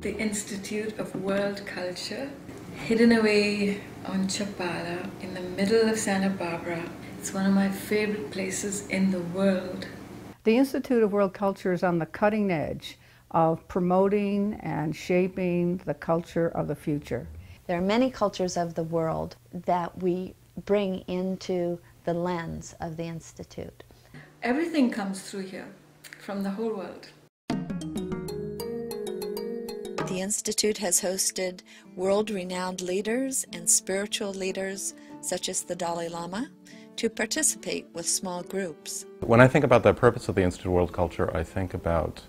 The Institute of World Culture, hidden away on Chapala in the middle of Santa Barbara. It's one of my favorite places in the world. The Institute of World Culture is on the cutting edge of promoting and shaping the culture of the future. There are many cultures of the world that we bring into the lens of the Institute. Everything comes through here, from the whole world. The Institute has hosted world-renowned leaders and spiritual leaders, such as the Dalai Lama, to participate with small groups. When I think about the purpose of the Institute of World Culture, I think about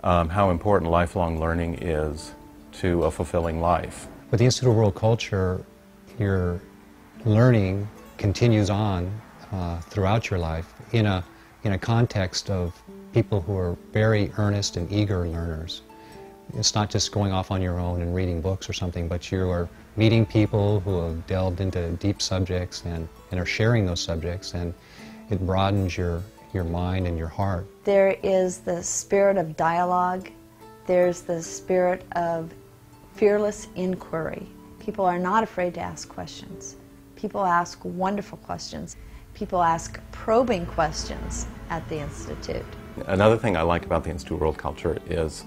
how important lifelong learning is to a fulfilling life. With the Institute of World Culture, your learning continues on throughout your life in a context of people who are very earnest and eager learners. It's not just going off on your own and reading books or something, but you are meeting people who have delved into deep subjects and are sharing those subjects, and it broadens your mind and your heart. There is the spirit of dialogue. There's the spirit of fearless inquiry. People are not afraid to ask questions. People ask wonderful questions. People ask probing questions at the Institute. Another thing I like about the Institute of World Culture is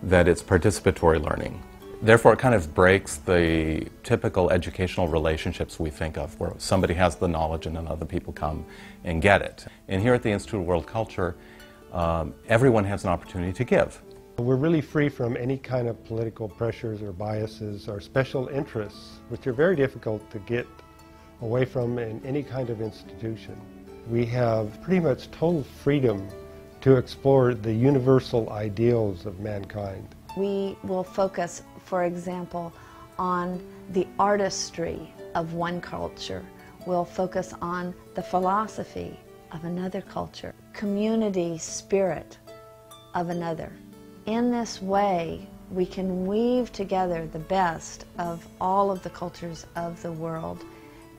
that it's participatory learning. Therefore, it kind of breaks the typical educational relationships we think of, where somebody has the knowledge and then other people come and get it. And here at the Institute of World Culture, everyone has an opportunity to give. We're really free from any kind of political pressures or biases or special interests, which are very difficult to get away from in any kind of institution. We have pretty much total freedom to explore the universal ideals of mankind. We will focus, for example, on the artistry of one culture. We'll focus on the philosophy of another culture, community spirit of another. In this way, we can weave together the best of all of the cultures of the world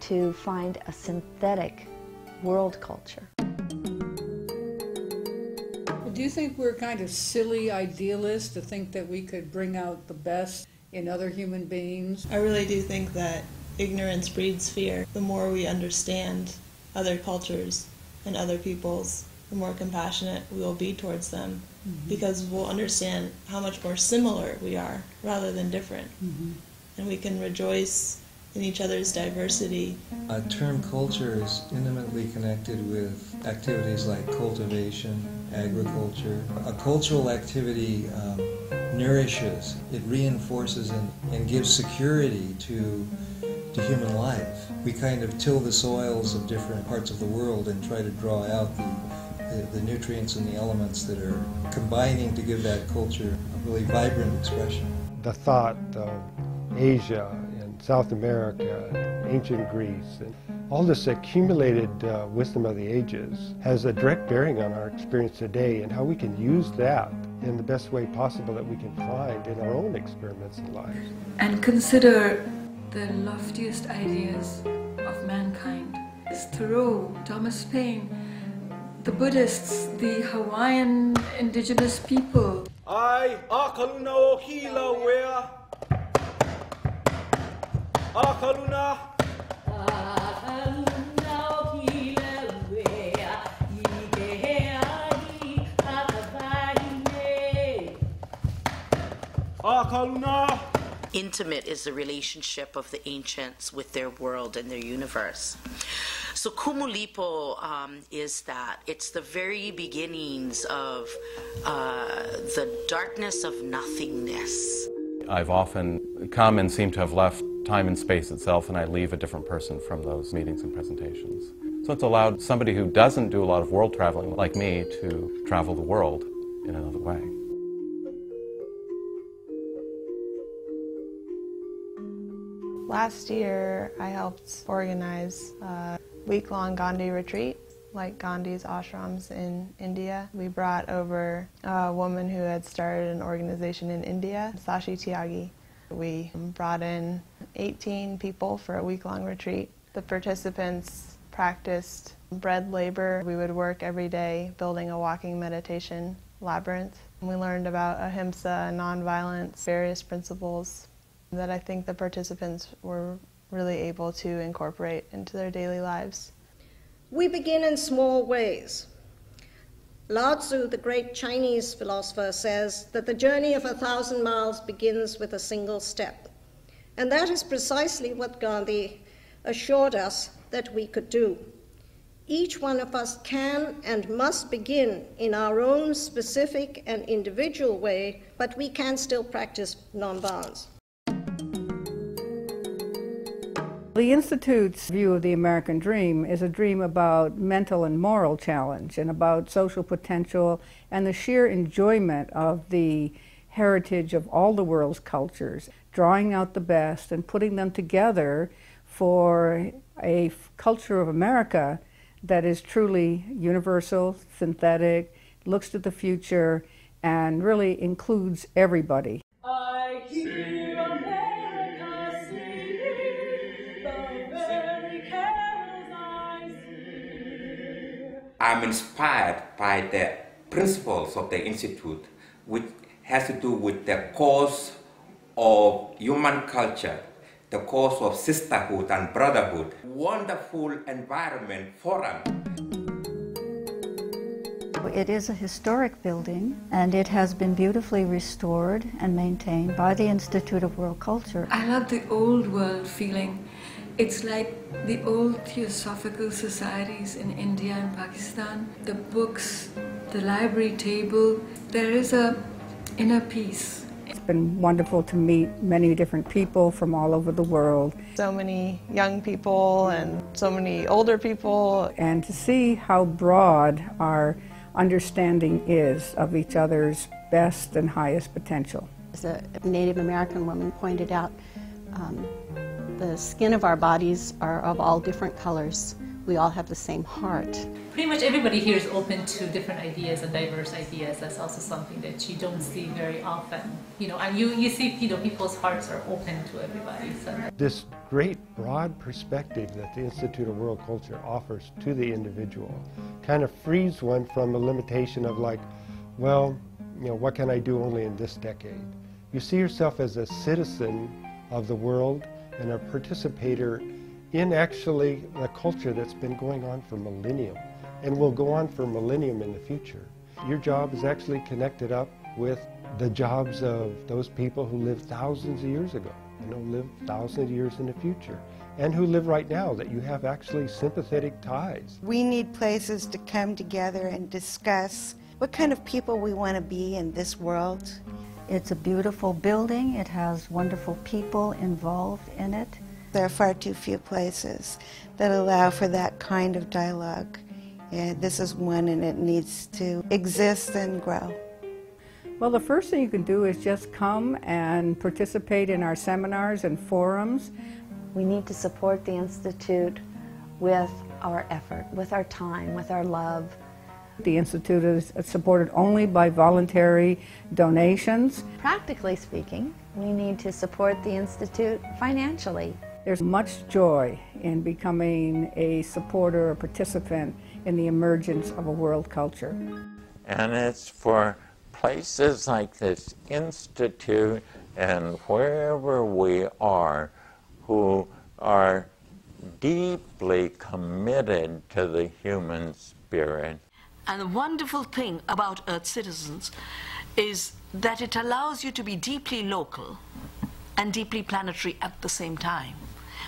to find a synthetic world culture. Do you think we're kind of silly idealists to think that we could bring out the best in other human beings? I really do think that ignorance breeds fear. The more we understand other cultures and other peoples, the more compassionate we will be towards them, because we'll understand how much more similar we are rather than different. And we can rejoice in each other's diversity. A term culture is intimately connected with activities like cultivation, agriculture. A cultural activity nourishes, it reinforces and gives security to human life. We kind of till the soils of different parts of the world and try to draw out the nutrients and the elements that are combining to give that culture a really vibrant expression. The thought of Asia and South America, ancient Greece, and all this accumulated wisdom of the ages has a direct bearing on our experience today and how we can use that in the best way possible that we can find in our own experiments in life. And consider the loftiest ideas of mankind. Thoreau, Thomas Paine, the Buddhists, the Hawaiian indigenous people. Intimate is the relationship of the ancients with their world and their universe. So Kumulipo is that. It's the very beginnings of the darkness of nothingness. I've often come and seem to have left time and space itself, and I leave a different person from those meetings and presentations. So it's allowed somebody who doesn't do a lot of world traveling like me to travel the world in another way. Last year, I helped organize a week-long Gandhi retreat, like Gandhi's ashrams in India. We brought over a woman who had started an organization in India, Sashi Tyagi. We brought in 18 people for a week-long retreat. The participants practiced bread labor. We would work every day building a walking meditation labyrinth. We learned about ahimsa and nonviolence, various principles that I think the participants were really able to incorporate into their daily lives. We begin in small ways. Lao Tzu, the great Chinese philosopher, says that the journey of 1,000 miles begins with a single step. And that is precisely what Gandhi assured us that we could do. Each one of us can and must begin in our own specific and individual way, but we can still practice nonviolence. The Institute's view of the American dream is a dream about mental and moral challenge and about social potential and the sheer enjoyment of the heritage of all the world's cultures, drawing out the best and putting them together for a culture of America that is truly universal, synthetic, looks to the future, and really includes everybody. I hear America singing the very carols I sing. I'm inspired by the principles of the Institute, which has to do with the cause of human culture, the cause of sisterhood and brotherhood. Wonderful environment forum. It is a historic building, and it has been beautifully restored and maintained by the Institute of World Culture. I love the old world feeling. It's like the old theosophical societies in India and Pakistan. The books, the library table, there is a inner peace. It's been wonderful to meet many different people from all over the world. So many young people and so many older people. And to see how broad our understanding is of each other's best and highest potential. As a Native American woman pointed out, the skin of our bodies are of all different colors. We all have the same heart. Pretty much everybody here is open to different ideas and diverse ideas. That's also something that you don't see very often. And you see, people's hearts are open to everybody. So. This great broad perspective that the Institute of World Culture offers to the individual kind of frees one from a limitation of like, well, what can I do only in this decade? You see yourself as a citizen of the world and a participator in actually a culture that's been going on for millennium and will go on for millennium in the future. Your job is actually connected up with the jobs of those people who lived thousands of years ago and live thousands of years in the future and who live right now, that you have actually sympathetic ties. We need places to come together and discuss what kind of people we want to be in this world. It's a beautiful building. It has wonderful people involved in it. There are far too few places that allow for that kind of dialogue. And this is one, and it needs to exist and grow. Well, the first thing you can do is just come and participate in our seminars and forums. We need to support the Institute with our effort, with our time, with our love. The Institute is supported only by voluntary donations. Practically speaking, we need to support the Institute financially. There's much joy in becoming a supporter or participant in the emergence of a world culture. And it's for places like this Institute and wherever we are who are deeply committed to the human spirit. And the wonderful thing about Earth Citizens is that it allows you to be deeply local and deeply planetary at the same time.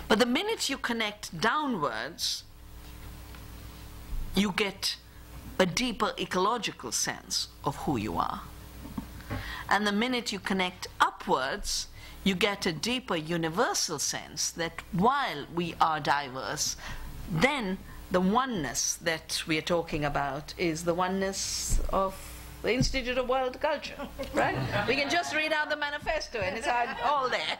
But the minute you connect downwards, you get a deeper ecological sense of who you are. And the minute you connect upwards, you get a deeper universal sense that while we are diverse, then the oneness that we are talking about is the oneness of the Institute of World Culture, right? We can just read out the manifesto and it's all there.